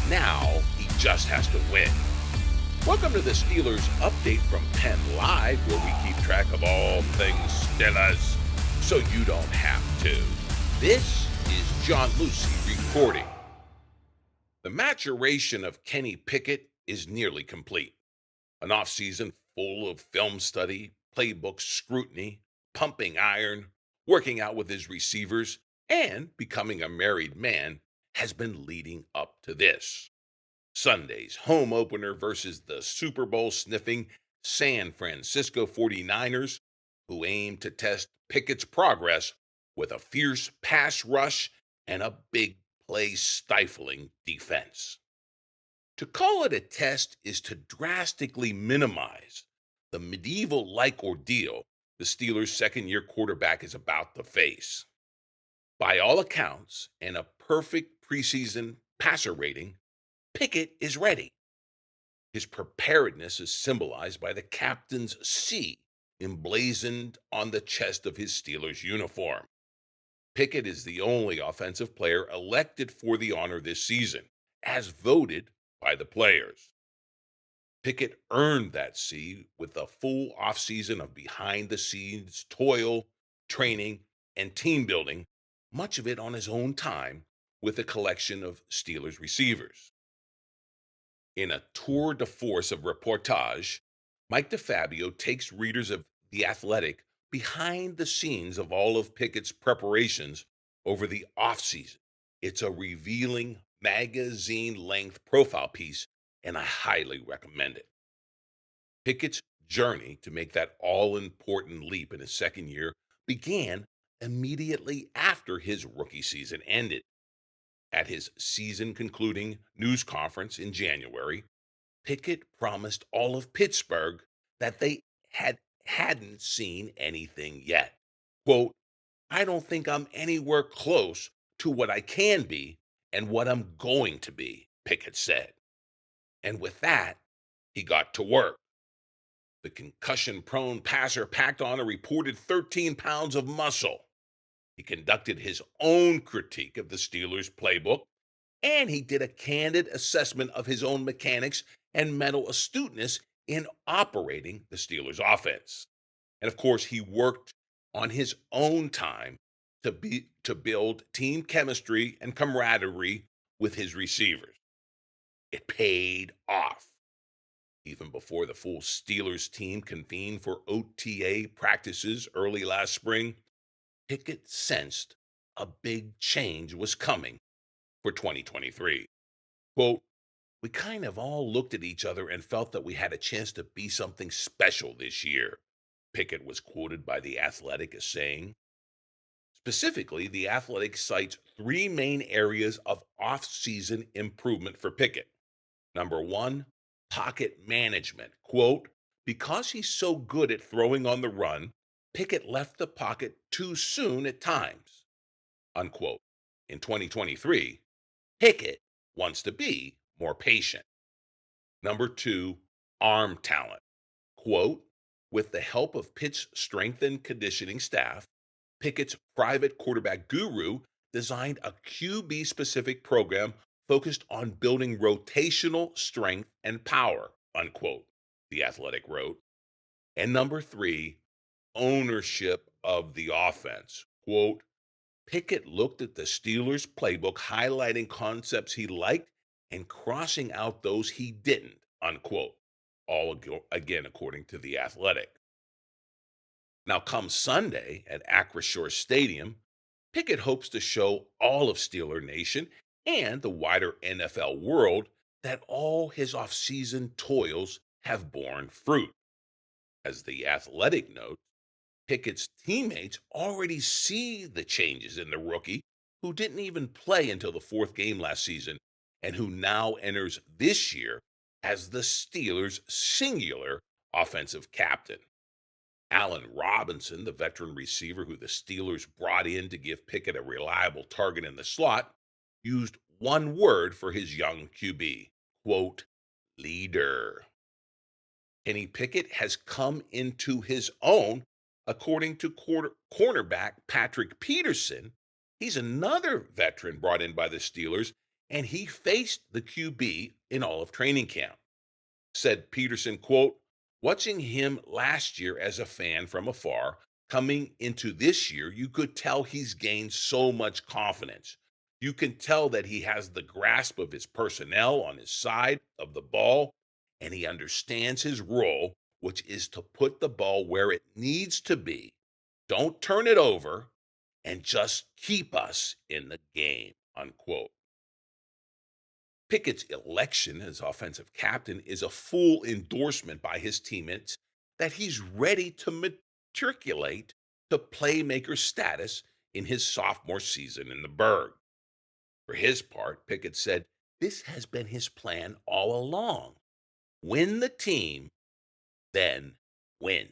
Now he just has to win. Welcome to the Steelers update from Penn Live, where we keep track of all things Steelers so you don't have to. This is John Lucy reporting. The maturation of Kenny Pickett is nearly complete. An offseason full of film study, playbook scrutiny, pumping iron, working out with his receivers, and becoming a married man has been leading up to this. Sunday's home opener versus the Super Bowl-sniffing San Francisco 49ers, who aim to test Pickett's progress with a fierce pass rush and a big play stifling defense. To call it a test is to drastically minimize the medieval like ordeal the Steelers' second year quarterback is about to face. By all accounts, and a perfect preseason passer rating, Pickett is ready. His preparedness is symbolized by the captain's C emblazoned on the chest of his Steelers uniform. Pickett is the only offensive player elected for the honor this season, as voted by the players. Pickett earned that C with a full offseason of behind the scenes toil, training, and team building, much of it on his own time with a collection of Steelers receivers. In a tour de force of reportage, Mike DeFabio takes readers of The Athletic behind the scenes of all of Pickett's preparations over the offseason. It's a revealing magazine-length profile piece, and I highly recommend it. Pickett's journey to make that all-important leap in his second year began immediately after his rookie season ended. At his season-concluding news conference in January, Pickett promised all of Pittsburgh that they hadn't seen anything yet. Quote, "I don't think I'm anywhere close to what I can be and what I'm going to be," Pickett said. And with that, he got to work. The concussion-prone passer packed on a reported 13 pounds of muscle. He conducted his own critique of the Steelers' playbook, and he did a candid assessment of his own mechanics and mental astuteness in operating the Steelers' offense. And of course, he worked on his own time to build team chemistry and camaraderie with his receivers. It paid off. Even before the full Steelers team convened for OTA practices early last spring, Pickett sensed a big change was coming for 2023. Quote, "We kind of all looked at each other and felt that we had a chance to be something special this year," Pickett was quoted by The Athletic as saying. Specifically, The Athletic cites three main areas of off-season improvement for Pickett. Number one, pocket management. Quote, "Because he's so good at throwing on the run, Pickett left the pocket too soon at times." Unquote. In 2023, Pickett wants to be more patient. Number two, arm talent. Quote, "With the help of Pitt's strength and conditioning staff, Pickett's private quarterback guru designed a QB specific program focused on building rotational strength and power," unquote, The Athletic wrote. And number three, ownership of the offense. Quote, "Pickett looked at the Steelers' playbook, highlighting concepts he liked and crossing out those he didn't," unquote. Again, according to The Athletic. Now, come Sunday at Acrisure Stadium, Pickett hopes to show all of Steeler Nation and the wider NFL world that all his offseason toils have borne fruit. As The Athletic notes, Pickett's teammates already see the changes in the rookie, who didn't even play until the fourth game last season and who now enters this year as the Steelers' singular offensive captain. Allen Robinson, the veteran receiver who the Steelers brought in to give Pickett a reliable target in the slot, used one word for his young QB, quote, "leader." Kenny Pickett has come into his own, according to cornerback Patrick Peterson. He's another veteran brought in by the Steelers and he faced the QB in all of training camp. Said Peterson, quote, watching him last year as a fan from afar, coming into this year, you could tell he's gained so much confidence. You can tell that he has the grasp of his personnel on his side of the ball, and he understands his role, which is to put the ball where it needs to be. Don't turn it over and just keep us in the game, unquote. Pickett's election as offensive captain is a full endorsement by his teammates that he's ready to matriculate to playmaker status in his sophomore season in the Berg. For his part, Pickett said this has been his plan all along. Win the team, then win.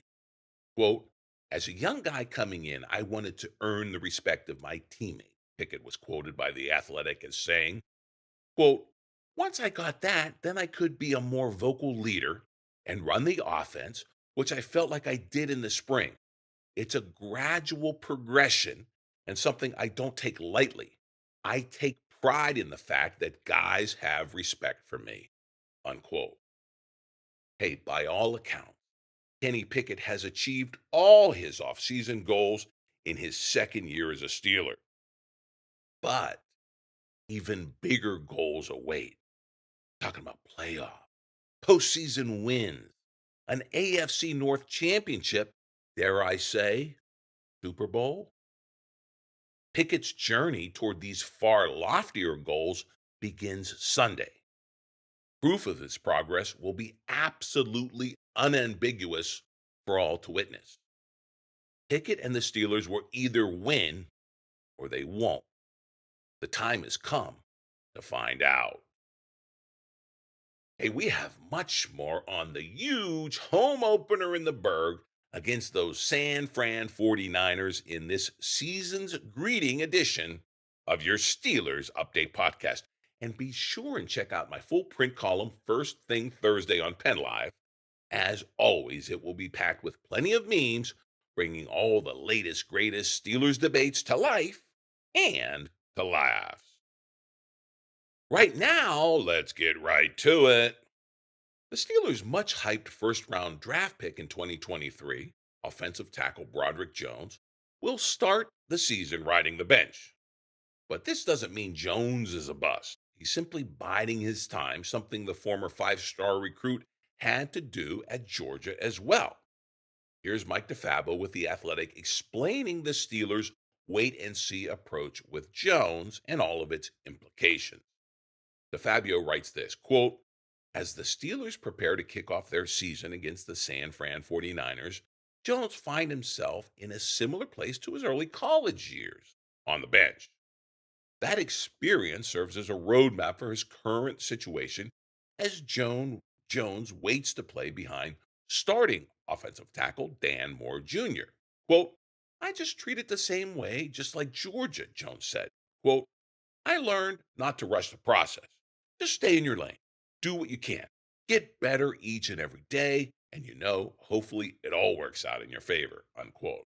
Quote, as a young guy coming in, I wanted to earn the respect of my teammates. Pickett was quoted by The Athletic as saying, quote, once I got that, then I could be a more vocal leader and run the offense, which I felt like I did in the spring. It's a gradual progression and something I don't take lightly. I take pride in the fact that guys have respect for me, unquote. Hey, by all accounts, Kenny Pickett has achieved all his offseason goals in his second year as a Steeler. But even bigger goals await. Talking about playoff, postseason wins, an AFC North championship, dare I say, Super Bowl. Pickett's journey toward these far loftier goals begins Sunday. Proof of his progress will be absolutely unambiguous for all to witness. Pickett and the Steelers will either win or they won't. The time has come to find out. Hey, we have much more on the huge home opener in the Berg against those San Fran 49ers in this season's greeting edition of your Steelers Update podcast. And be sure and check out my full print column first thing Thursday on PennLive. As always, it will be packed with plenty of memes, bringing all the latest, greatest Steelers debates to life and to laughs. Right now, let's get right to it. The Steelers' much hyped first round draft pick in 2023, offensive tackle Bradrick Jones, will start the season riding the bench. But this doesn't mean Jones is a bust. He's simply biding his time, something the former 5-star recruit had to do at Georgia as well. Here's Mike DeFabo with The Athletic explaining the Steelers' wait and see approach with Jones and all of its implications. DeFabio writes this, quote, as the Steelers prepare to kick off their season against the San Fran 49ers, Jones finds himself in a similar place to his early college years, on the bench. That experience serves as a roadmap for his current situation as Jones waits to play behind starting offensive tackle Dan Moore Jr. Quote, I just treat it the same way, just like Georgia, Jones said. Quote, I learned not to rush the process. Just stay in your lane. Do what you can. Get better each and every day, and hopefully it all works out in your favor, unquote.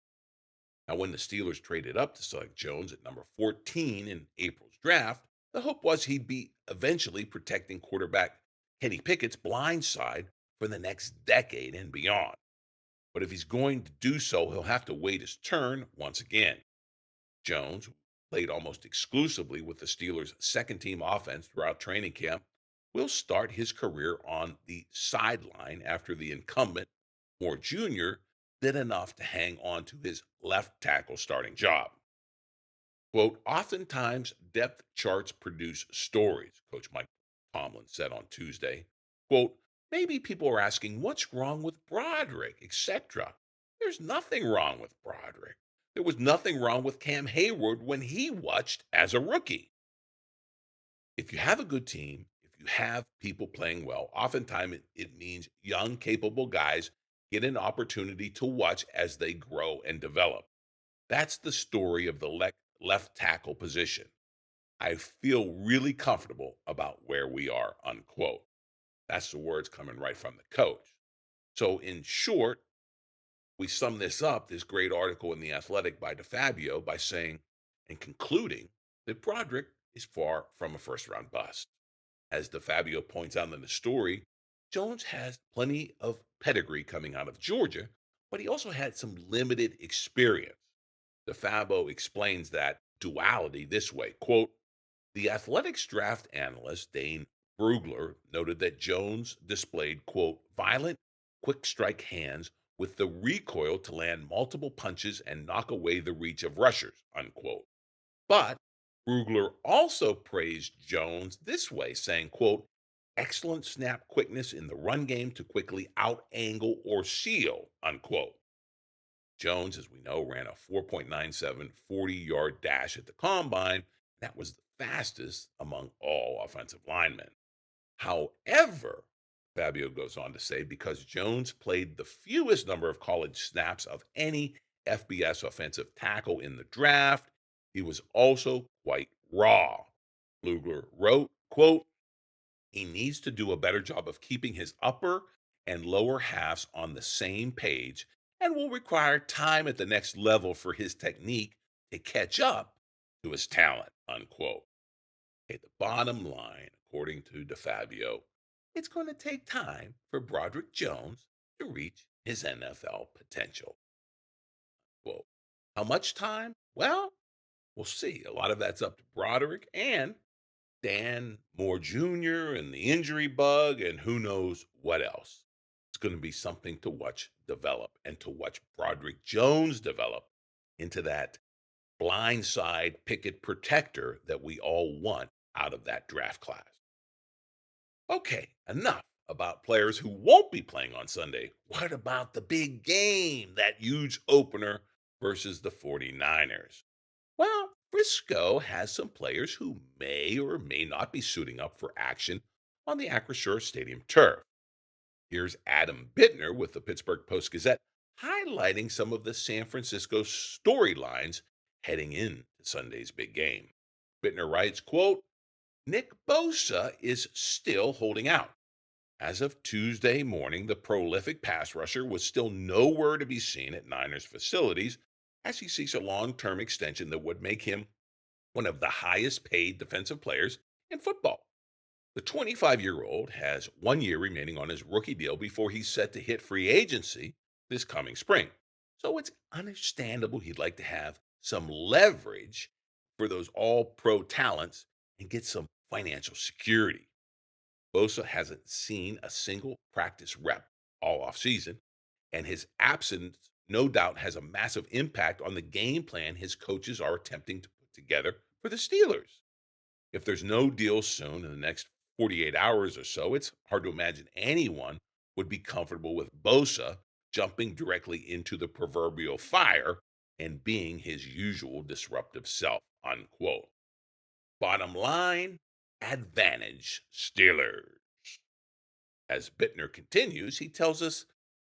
Now, when the Steelers traded up to select Jones at number 14 in April's draft, the hope was he'd be eventually protecting quarterback Kenny Pickett's blind side for the next decade and beyond. But if he's going to do so, he'll have to wait his turn once again. Jones played almost exclusively with the Steelers' second team offense throughout training camp, will start his career on the sideline after the incumbent, Moore Jr., did enough to hang on to his left tackle starting job. Quote, oftentimes depth charts produce stories, Coach Mike Tomlin said on Tuesday. Quote, maybe people are asking what's wrong with Broderick, etc. There's nothing wrong with Broderick. There was nothing wrong with Cam Hayward when he watched as a rookie. If you have a good team, if you have people playing well, oftentimes it means young, capable guys get an opportunity to watch as they grow and develop. That's the story of the left tackle position. I feel really comfortable about where we are, unquote. That's the words coming right from the coach. So, in short, we sum this up, this great article in The Athletic by DeFabio, by saying and concluding that Broderick is far from a first round bust. As DeFabio points out in the story, Jones has plenty of pedigree coming out of Georgia, but he also had some limited experience. DeFabo explains that duality this way, quote, the athletics draft analyst Dane Brugler noted that Jones displayed, quote, violent, quick strike hands with the recoil to land multiple punches and knock away the reach of rushers, unquote. But Brugler also praised Jones this way, saying, quote, excellent snap quickness in the run game to quickly out angle or seal, unquote. Jones, as we know, ran a 4.97 40-yard dash at the combine. That was the fastest among all offensive linemen. However, Fabio goes on to say, because Jones played the fewest number of college snaps of any FBS offensive tackle in the draft, he was also quite raw. Flugler wrote, quote, he needs to do a better job of keeping his upper and lower halves on the same page and will require time at the next level for his technique to catch up to his talent, unquote. At the bottom line, according to DeFabio, it's going to take time for Bradrick Jones to reach his NFL potential. Quote. How much time? Well, we'll see. A lot of that's up to Broderick and Dan Moore Jr. and the injury bug and who knows what else. It's going to be something to watch develop and to watch Broderick Jones develop into that blindside Pickett protector that we all want out of that draft class. Okay, enough about players who won't be playing on Sunday. What about the big game, that huge opener versus the 49ers? Well, Frisco has some players who may or may not be suiting up for action on the Acrisure Stadium turf. Here's Adam Bittner with the Pittsburgh Post-Gazette highlighting some of the San Francisco storylines heading into Sunday's big game. Bittner writes, quote, Nick Bosa is still holding out. As of Tuesday morning, the prolific pass rusher was still nowhere to be seen at Niners facilities as he seeks a long-term extension that would make him one of the highest paid defensive players in football. The 25-year-old has 1 year remaining on his rookie deal before he's set to hit free agency this coming spring. So it's understandable he'd like to have some leverage for those all-pro talents and get some financial security. Bosa hasn't seen a single practice rep all offseason, and his absence no doubt has a massive impact on the game plan his coaches are attempting to put together for the Steelers. If there's no deal soon in the next 48 hours or so, it's hard to imagine anyone would be comfortable with Bosa jumping directly into the proverbial fire and being his usual disruptive self, unquote. Bottom line, advantage Steelers. As Bittner continues, he tells us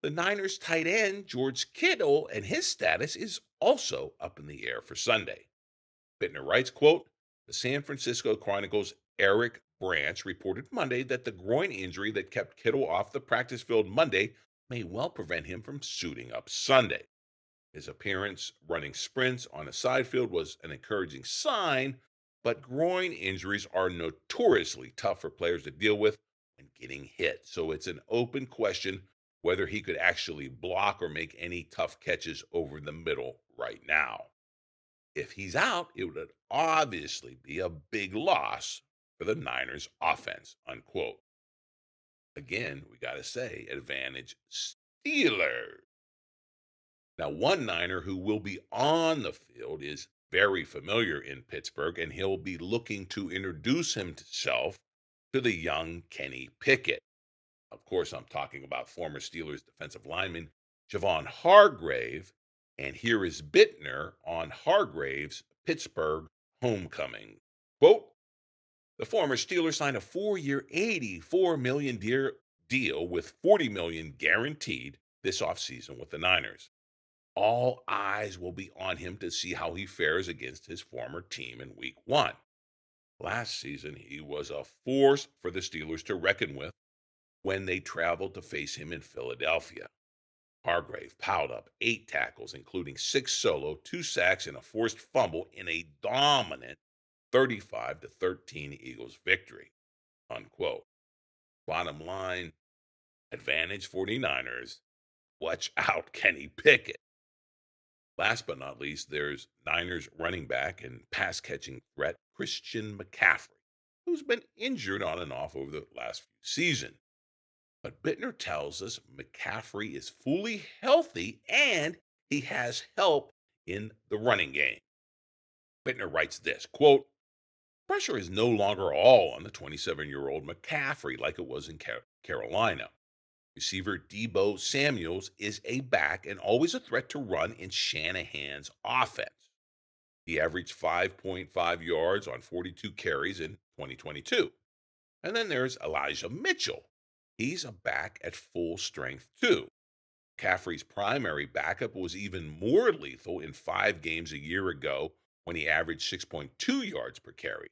the Niners tight end George Kittle and his status is also up in the air for Sunday. Bittner writes, quote, the San Francisco Chronicle's Eric Branch reported Monday that the groin injury that kept Kittle off the practice field Monday may well prevent him from suiting up Sunday. His appearance running sprints on a side field was an encouraging sign, but groin injuries are notoriously tough for players to deal with when getting hit. So it's an open question whether he could actually block or make any tough catches over the middle right now. If he's out, it would obviously be a big loss for the Niners offense, unquote. Again, we got to say, advantage Steelers. Now, one Niner who will be on the field is very familiar in Pittsburgh, and he'll be looking to introduce himself to the young Kenny Pickett. Of course, I'm talking about former Steelers defensive lineman Javon Hargrave, and here is Bittner on Hargrave's Pittsburgh homecoming. Quote, the former Steeler signed a 4-year, $84 million deal with $40 million guaranteed this offseason with the Niners. All eyes will be on him to see how he fares against his former team in week 1. Last season, he was a force for the Steelers to reckon with when they traveled to face him in Philadelphia. Hargrave piled up 8 tackles, including 6 solo, 2 sacks, and a forced fumble in a dominant 35-13 Eagles victory, unquote. Bottom line, advantage 49ers. Watch out, Kenny Pickett. Last but not least, there's Niners running back and pass catching threat Christian McCaffrey, who's been injured on and off over the last few seasons. But Bittner tells us McCaffrey is fully healthy and he has help in the running game. Bittner writes this quote, pressure is no longer all on the 27-year-old McCaffrey like it was in Carolina. Receiver Debo Samuels is a back and always a threat to run in Shanahan's offense. He averaged 5.5 yards on 42 carries in 2022. And then there's Elijah Mitchell. He's a back at full strength, too. McCaffrey's primary backup was even more lethal in 5 games a year ago when he averaged 6.2 yards per carry.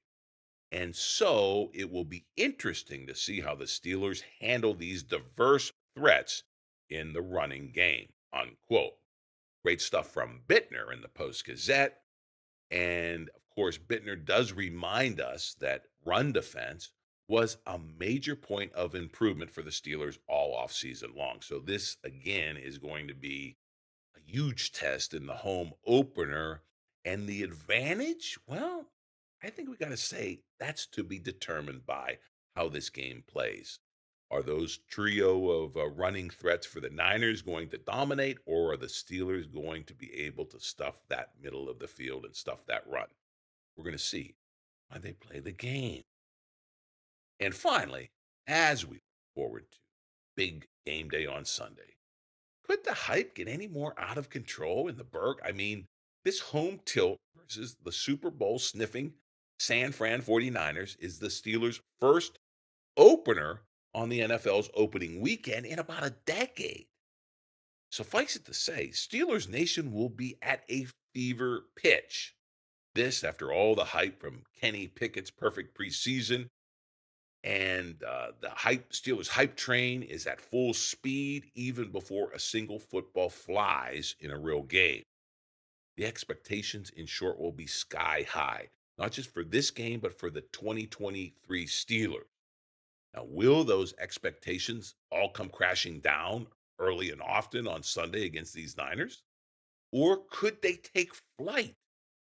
And so it will be interesting to see how the Steelers handle these diverse threats in the running game, unquote. Great stuff from Bittner in the Post Gazette. And of course, Bittner does remind us that run defense was a major point of improvement for the Steelers all offseason long. So this again is going to be a huge test in the home opener. And the advantage, well, I think we got to say that's to be determined by how this game plays. Are those trio of running threats for the Niners going to dominate, or are the Steelers going to be able to stuff that middle of the field and stuff that run? We're going to see why they play the game. And finally, as we look forward to big game day on Sunday, could the hype get any more out of control in the Berg? I mean, this home tilt versus the Super Bowl sniffing San Fran 49ers is the Steelers' first opener on the NFL's opening weekend in about a decade. Suffice it to say, Steelers Nation will be at a fever pitch. This after all the hype from Kenny Pickett's perfect preseason, and the hype Steelers hype train is at full speed even before a single football flies in a real game. The expectations, in short, will be sky high, not just for this game, but for the 2023 Steelers. Now, will those expectations all come crashing down early and often on Sunday against these Niners? Or could they take flight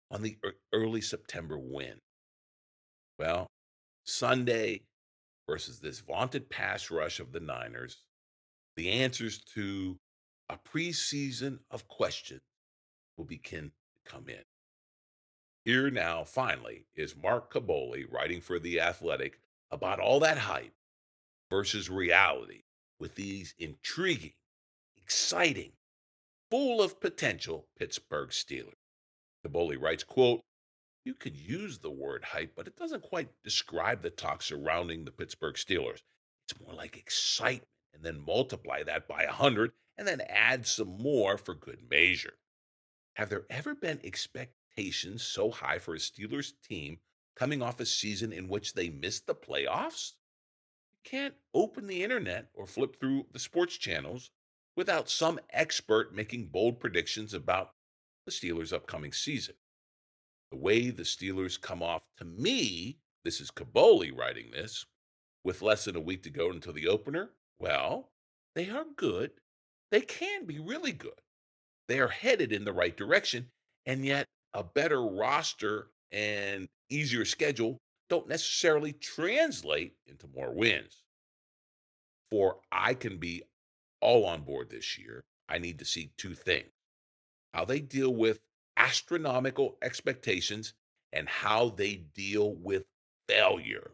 on the early September win? Well, Sunday versus this vaunted pass rush of the Niners, the answers to a preseason of questions will begin to come in. Here now, finally, is Mark Caboli writing for The Athletic about all that hype versus reality with these intriguing, exciting, full of potential Pittsburgh Steelers. Caboli writes, quote, you could use the word hype, but it doesn't quite describe the talk surrounding the Pittsburgh Steelers. It's more like excitement, and then multiply that by 100, and then add some more for good measure. Have there ever been expectations so high for a Steelers team coming off a season in which they missed the playoffs? You can't open the internet or flip through the sports channels without some expert making bold predictions about the Steelers' upcoming season. The way the Steelers come off, to me, this is Caboli writing this, with less than a week to go until the opener, well, they are good. They can be really good. They are headed in the right direction, and yet a better roster and easier schedule don't necessarily translate into more wins. For I can be all on board this year, I need to see two things: how they deal with astronomical expectations and how they deal with failure.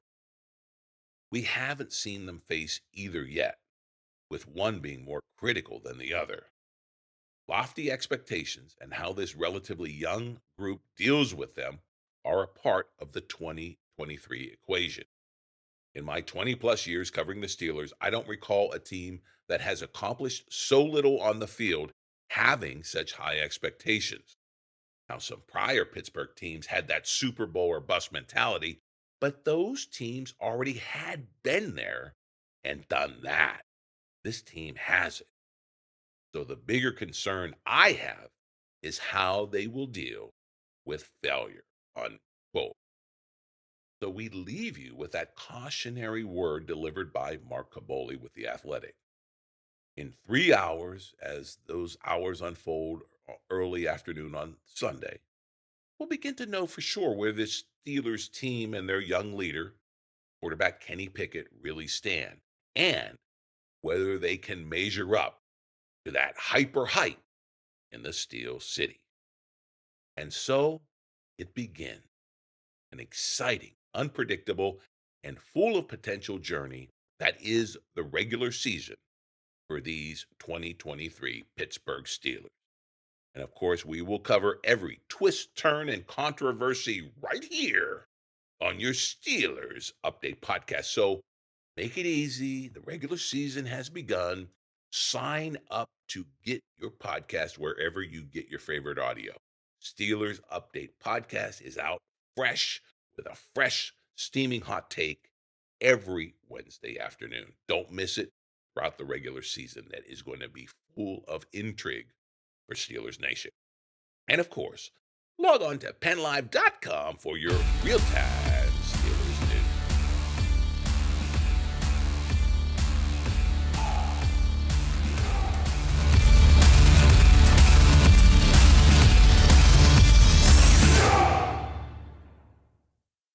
We haven't seen them face either yet, with one being more critical than the other. Lofty expectations and how this relatively young group deals with them are a part of the 2023 equation. In my 20 plus years covering the Steelers, I don't recall a team that has accomplished so little on the field having such high expectations. Now, some prior Pittsburgh teams had that Super Bowl or bust mentality, but those teams already had been there and done that. This team has it. So the bigger concern I have is how they will deal with failure, unquote. So we leave you with that cautionary word delivered by Mark Caboli with The Athletic. In 3 hours, as those hours unfold early afternoon on Sunday, we'll begin to know for sure where this Steelers team and their young leader, quarterback Kenny Pickett, really stand, and whether they can measure up to that hyper hype in the Steel City. And so it begins, an exciting, unpredictable, and full of potential journey that is the regular season for these 2023 Pittsburgh Steelers. And of course, we will cover every twist, turn, and controversy right here on your Steelers Update podcast. So make it easy. The regular season has begun. Sign up to get your podcast wherever you get your favorite audio. Steelers Update podcast is out fresh with a fresh, steaming hot take every Wednesday afternoon. Don't miss it throughout the regular season that is going to be full of intrigue for Steelers Nation. And of course, log on to PennLive.com for your real-time